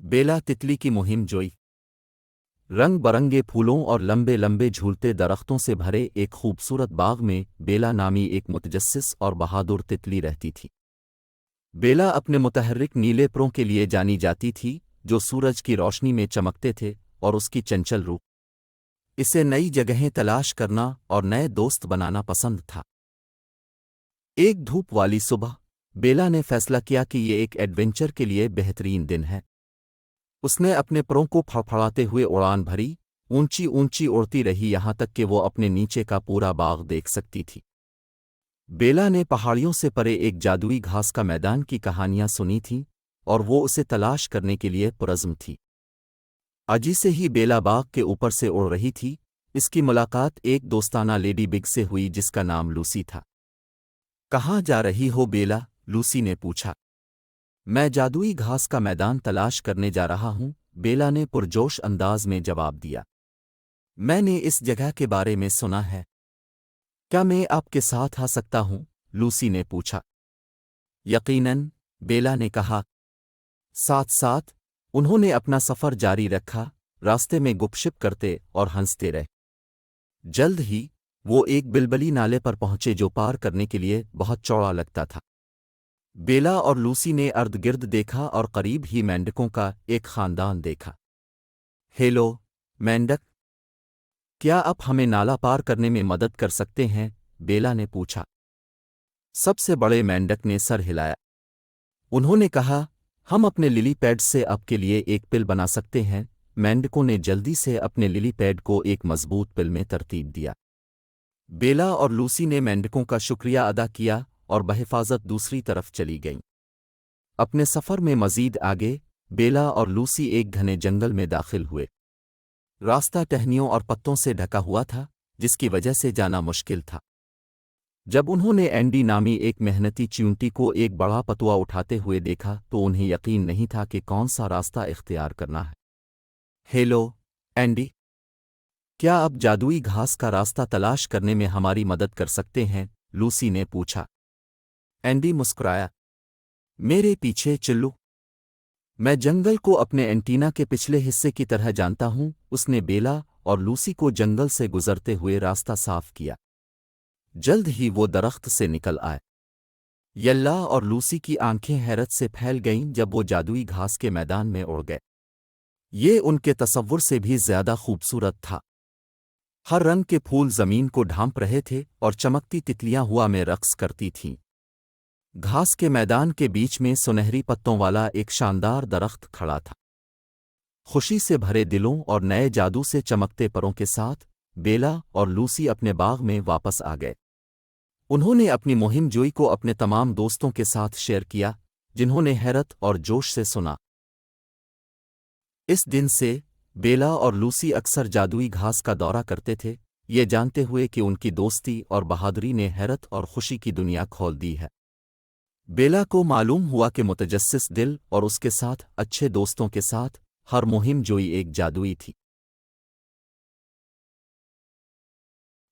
बेला तितली की मुहिम जोई। रंग बरंगे फूलों और लंबे लंबे झूलते दरख्तों से भरे एक खूबसूरत बाग में बेला नामी एक मुतजस्सिस और बहादुर तितली रहती थी। बेला अपने मुतहर्रिक नीले परों के लिए जानी जाती थी, जो सूरज की रोशनी में चमकते थे, और उसकी चंचल रूह इसे नई जगहें तलाश करना और नए दोस्त बनाना पसंद था। एक धूप वाली सुबह बेला ने फैसला किया कि ये एक एडवेंचर के लिए बेहतरीन दिन है। उसने अपने परों को फड़फड़ाते हुए उड़ान भरी, ऊंची ऊंची उड़ती रही यहां तक कि वो अपने नीचे का पूरा बाग देख सकती थी। बेला ने पहाड़ियों से परे एक जादुई घास का मैदान की कहानियां सुनी थीं, और वो उसे तलाश करने के लिए पुरज़्म थी। अजी से ही बेला बाग के ऊपर से उड़ रही थी। इसकी मुलाकात एक दोस्ताना लेडी बिग से हुई जिसका नाम लूसी था। कहाँ जा रही हो बेला? लूसी ने पूछा। मैं जादुई घास का मैदान तलाश करने जा रहा हूं, बेला ने पुरजोश अंदाज में जवाब दिया। मैंने इस जगह के बारे में सुना है। क्या मैं आपके साथ आ सकता हूं? लूसी ने पूछा। यकीनन, बेला ने कहा। साथ साथ उन्होंने अपना सफ़र जारी रखा, रास्ते में गुपशुप करते और हंसते रहे। जल्द ही वो एक बिलबली नाले पर पहुंचे जो पार करने के लिए बहुत चौड़ा लगता था। बेला और लूसी ने अर्द-गिर्द देखा और करीब ही मेंढकों का एक खानदान देखा। हेलो, मेंढक, क्या आप हमें नाला पार करने में मदद कर सकते हैं? बेला ने पूछा। सबसे बड़े मेंढक ने सर हिलाया। उन्होंने कहा, हम अपने लिली पैड से आपके लिए एक पिल बना सकते हैं। मेंढकों ने जल्दी से अपने लिली पैड को एक मजबूत पिल में तरतीब दिया। बेला और लूसी ने मेंढकों का शुक्रिया अदा किया और बहिफाजत दूसरी तरफ चली गईं। अपने सफ़र में मज़ीद आगे बेला और लूसी एक घने जंगल में दाखिल हुए। रास्ता टहनियों और पत्तों से ढका हुआ था, जिसकी वजह से जाना मुश्किल था। जब उन्होंने एंडी नामी एक मेहनती चींटी को एक बड़ा पतुआ उठाते हुए देखा तो उन्हें यकीन नहीं था कि कौन सा रास्ता इख्तियार करना है। हेलो, एंडी, क्या आप जादुई घास का रास्ता तलाश करने में हमारी मदद कर सकते हैं? लूसी ने पूछा। एंडी मुस्कुराया। मेरे पीछे चलो। मैं जंगल को अपने एंटीना के पिछले हिस्से की तरह जानता हूं। उसने बेला और लूसी को जंगल से गुजरते हुए रास्ता साफ किया। जल्द ही वो दरख्त से निकल आए। यल्ला और लूसी की आंखें हैरत से फैल गईं जब वो जादुई घास के मैदान में उड़ गए। ये उनके तसव्वुर से भी ज्यादा खूबसूरत था। हर रंग के फूल जमीन को ढांप रहे थे और चमकती तितलियां हवा में रक्स करती थीं। घास के मैदान के बीच में सुनहरी पत्तों वाला एक शानदार दरख्त खड़ा था। खुशी से भरे दिलों और नए जादू से चमकते परों के साथ बेला और लूसी अपने बाग में वापस आ गए। उन्होंने अपनी मुहिम जोई को अपने तमाम दोस्तों के साथ शेयर किया, जिन्होंने हैरत और जोश से सुना। इस दिन से बेला और लूसी अक्सर जादुई घास का दौरा करते थे, ये जानते हुए कि उनकी दोस्ती और बहादुरी ने हैरत और खुशी की दुनिया खोल दी है। बेला को मालूम हुआ कि मुतजस्सिस दिल और उसके साथ अच्छे दोस्तों के साथ हर मुहिम जोई एक जादुई थी।